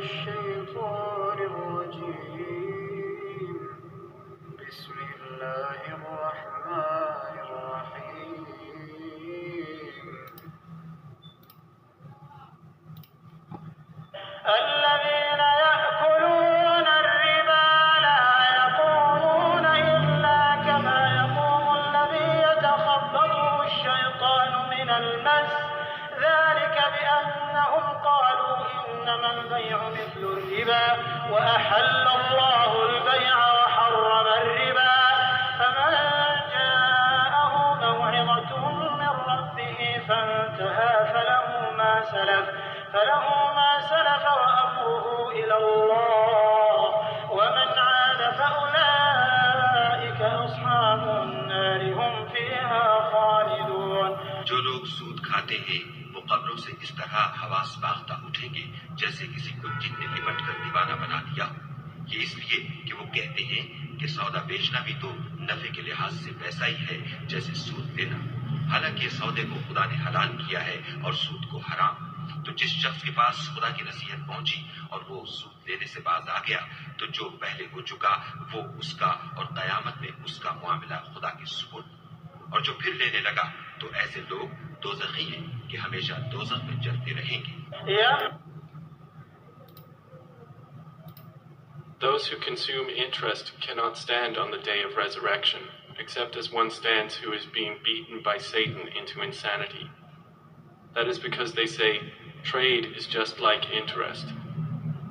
الشيطان الرجيم بسم الله الرحمن الرحيم الذين يأكلون الربا لا يقومون إلا كما يقوم الذي يتخبطه الشيطان من المس ذلك بأنهم قالوا إنما البيع مثل الربا وأحل الله البيع وحرم الربا فمن جاءه موعظة من ربه فانتهى فله ما سلف وأمره إلى الله ومن عاد فأولئك أصحاب النار هم فيها خالدون. جو لوگ سود کھاتے ہیں وہ قبروں سے اس طرح حواس باختہ اٹھیں گے جیسے کسی کو جن نے لپٹ کر دیوانہ بنا دیا ہو. یہ اس لیے کہ وہ کہتے ہیں کہ سودا بیچنا بھی تو نفع کے لحاظ سے ویسا ہی ہے جیسے سود لینا، حالانکہ سودے کو خدا نے حلال کیا ہے اور سود کو حرام. تو جس شخص کے پاس خدا کی نصیحت پہنچی اور وہ سود لینے سے باز آ گیا تو جو پہلے ہو چکا وہ اس کا، اور قیامت میں اس کا معاملہ خدا کے سپرد. اور جو پھر لینے لگا تو ایسے لوگ دوزخی ہیں کہ ہمیشہ دوزخ میں جلتے رہیں گے. Those who consume interest cannot stand on the day of resurrection, except as one stands who is being beaten by Satan into insanity. That is because they say, trade is just like interest.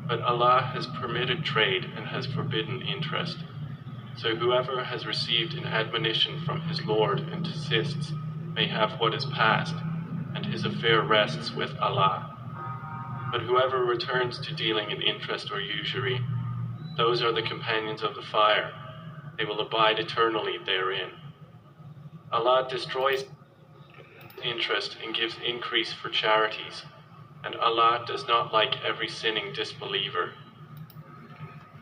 But Allah has permitted trade and has forbidden interest. So whoever has received an admonition from his Lord and desists may have what is past, and his affair rests with Allah. But whoever returns to dealing in interest or usury, those are the companions of the fire. They will abide eternally therein. Allah destroys interest and gives increase for charities, and Allah does not like every sinning disbeliever.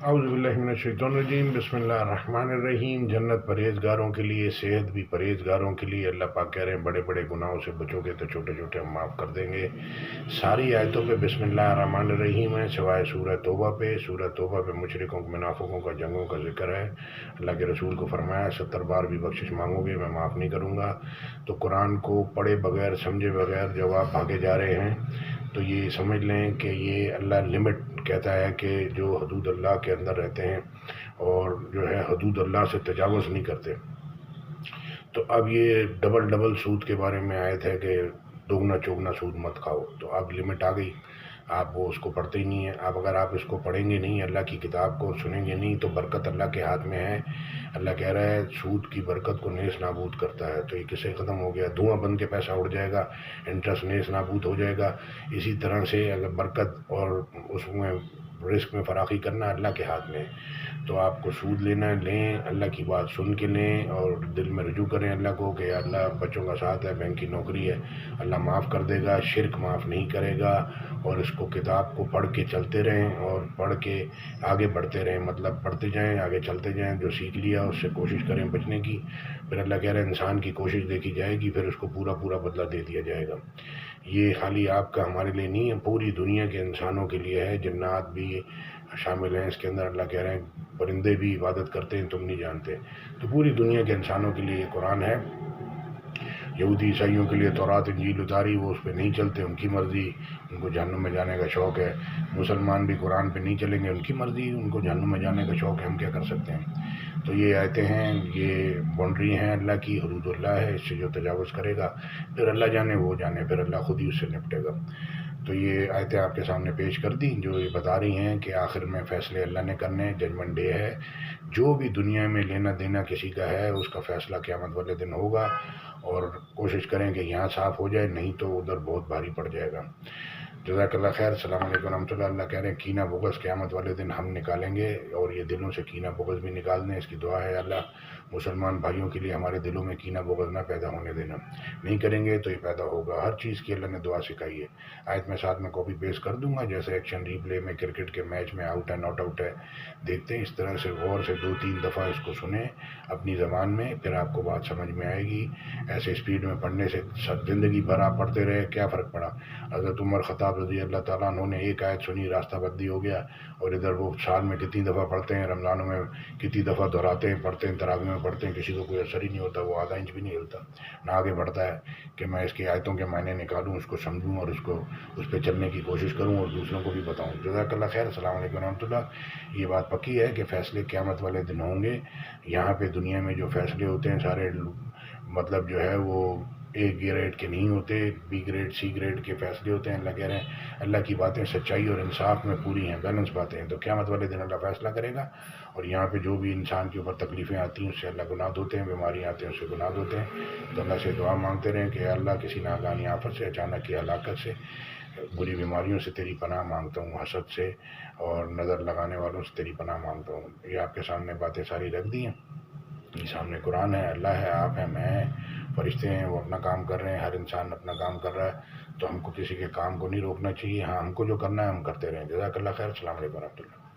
اعوذ باللہ من الشیطان الرجیم بسم اللہ الرحمن الرحیم. جنت پرہیزگاروں کے لیے، صحت بھی پرہیزگاروں کے لیے. اللہ پاک کہہ رہے ہیں بڑے بڑے گناہوں سے بچو گے تو چھوٹے چھوٹے ہم معاف کر دیں گے. ساری آیتوں پہ بسم اللہ الرحمن الرحیم ہے سوائے سورہ توبہ پہ. سورہ توبہ پہ مشرکوں منافقوں کا جنگوں کا ذکر ہے. اللہ کے رسول کو فرمایا 70 بار بھی بخشش مانگو گے میں معاف نہیں کروں گا. تو قرآن کو پڑھے بغیر سمجھے بغیر جب آپ بھاگے جا رہے ہیں تو یہ سمجھ لیں کہ یہ اللہ لمٹ کہتا ہے کہ جو حدود اللہ کے اندر رہتے ہیں اور جو ہے حدود اللہ سے تجاوز نہیں کرتے. تو اب یہ ڈبل سود کے بارے میں آیت ہے کہ دوگنا چوگنا سود مت کھاؤ. تو اب لمٹ آ گئی، آپ وہ اس کو پڑھتے ہی نہیں ہیں. اب اگر آپ اس کو پڑھیں گے نہیں، اللہ کی کتاب کو سنیں گے نہیں، تو برکت اللہ کے ہاتھ میں ہے. اللہ کہہ رہا ہے سود کی برکت کو نیز نابود کرتا ہے. تو یہ کسے ختم ہو گیا؟ دھواں بن کے پیسہ اڑ جائے گا، انٹرسٹ نیز نابود ہو جائے گا. اسی طرح سے اگر برکت اور اس میں رزق میں فراخی کرنا اللہ کے ہاتھ میں ہے. تو آپ کو سود لینا ہے لیں، اللہ کی بات سن کے لیں اور دل میں رجوع کریں اللہ کو کہ اللہ بچوں کا ساتھ ہے، بینک کی نوکری ہے، اللہ معاف کر دے گا، شرک معاف نہیں کرے گا. اور اس کو کتاب کو پڑھ کے چلتے رہیں اور پڑھ کے آگے بڑھتے رہیں، مطلب پڑھتے جائیں آگے چلتے جائیں. جو سیکھ لیا اس سے کوشش کریں بچنے کی. پھر اللہ کہہ رہے ہیں انسان کی کوشش دیکھی جائے گی، پھر اس کو پورا بدلہ دے دیا جائے گا. یہ خالی آپ کا ہمارے لیے نہیں ہے، پوری دنیا کے انسانوں کے لیے ہے. جنات بھی شامل ہیں اس کے اندر. اللہ کہہ رہے ہیں پرندے بھی عبادت کرتے ہیں تم نہیں جانتے. تو پوری دنیا کے انسانوں کے لیے یہ قرآن ہے. یہودی عیسائیوں کے لیے تورات انجیل اتاری، وہ اس پہ نہیں چلتے، ان کی مرضی، ان کو جہنم میں جانے کا شوق ہے. مسلمان بھی قرآن پہ نہیں چلیں گے، ان کی مرضی، ان کو جہنم میں جانے کا شوق ہے، ہم کیا کر سکتے ہیں. تو یہ آیتیں ہیں، یہ باؤنڈری ہیں اللہ کی، حدود اللہ ہے. اس سے جو تجاوز کرے گا پھر اللہ جانے وہ جانے، پھر اللہ خود ہی اس سے نپٹے گا. تو یہ آیتیں آپ کے سامنے پیش کر دیں جو یہ بتا رہی ہیں کہ آخر میں فیصلے اللہ نے کرنے، ججمنٹ ڈے ہے. جو بھی دنیا میں لینا دینا کسی کا ہے اس کا فیصلہ قیامت والے دن ہوگا. اور کوشش کریں کہ یہاں صاف ہو جائے، نہیں تو ادھر بہت بھاری پڑ جائے گا. جزاک اللہ خیر. السلام علیکم ورحمۃ اللہ. اللہ کہہ رہے ہیں کینہ بغض قیامت والے دن ہم نکالیں گے، اور یہ دلوں سے کینہ بغض بھی نکال دیں. اس کی دعا ہے اللہ مسلمان بھائیوں کے لیے ہمارے دلوں میں کینہ بغض نہ پیدا ہونے دینا، نہیں کریں گے تو یہ پیدا ہوگا۔ ہر چیز کی اللہ نے دعا سکھائی ہے، آیت میں ساتھ میں کاپی پیسٹ کر دوں گا، جیسے ایکشن ریپلے میں کرکٹ کے میچ میں آؤٹ ہے ناٹ آؤٹ ہے دیکھتے ہیں، اس طرح سے غور سے 2-3 دفعہ اس کو سنیں اپنی زبان میں، پھر آپ کو بات سمجھ میں آئے گی۔ ایسے اسپیڈ میں پڑھنے سے زندگی بھر آپ پڑھتے رہے کیا فرق پڑا؟ حضرت عمر خطاب رضی اللہ تعالیٰ عنہ نے ایک آیت سنی، راستہ بدلی ہو گیا، اور ادھر وہ سال میں کتنی دفعہ پڑھتے ہیں، رمضانوں میں کتنی دفعہ دہراتے ہیں، پڑھتے ہیں، تراویح میں پڑھتے ہیں، کسی کو کوئی اثر ہی نہیں ہوتا، وہ آدھا انچ بھی نہیں ہلتا، نہ آگے بڑھتا ہے کہ میں اس کی آیتوں کے معنی نکالوں، اس کو سمجھوں اور اس پہ چلنے کی کوشش کروں اور دوسروں کو بھی بتاؤں۔ جزاک اللہ خیر۔ السلام علیکم ورحمۃ اللہ۔ یہ بات پکی ہے کہ فیصلے قیامت والے دن ہوں گے۔ یہاں پہ دنیا میں جو فیصلے ہوتے ہیں سارے مطلب جو ہے وہ اے گریڈ کے نہیں ہوتے، بی گریڈ سی گریڈ کے فیصلے ہوتے ہیں۔ اللہ کہہ رہے ہیں اللہ کی باتیں سچائی اور انصاف میں پوری ہیں، بیلنس باتیں ہیں، تو قیامت والے دن اللہ فیصلہ کرے گا، اور یہاں پہ جو بھی انسان کے اوپر تکلیفیں آتی ہیں اس سے اللہ گناہ دھوتے ہیں، بیماریاں آتی ہیں اس سے گناہ دھوتے ہیں۔ تو اللہ سے دعا مانگتے رہیں کہ اللہ کسی ناگہانی آفت سے، اچانک کی ہلاکت سے، بری بیماریوں سے تیری پناہ مانگتا ہوں، حسد سے اور نظر لگانے والوں سے تیری پناہ مانگتا ہوں۔ یہ آپ کے سامنے باتیں ساری رکھ دی ہیں، یہ سامنے قرآن ہے، اللہ ہے، آپ ہیں، میں ہیں، فرشتے ہیں، وہ اپنا کام کر رہے ہیں، ہر انسان اپنا کام کر رہا ہے، تو ہم کو کسی کے کام کو نہیں روکنا چاہیے، ہاں ہم کو جو کرنا ہے ہم کرتے رہیں۔ جزاک اللہ خیر۔ السلام علیکم ورحمۃ اللہ۔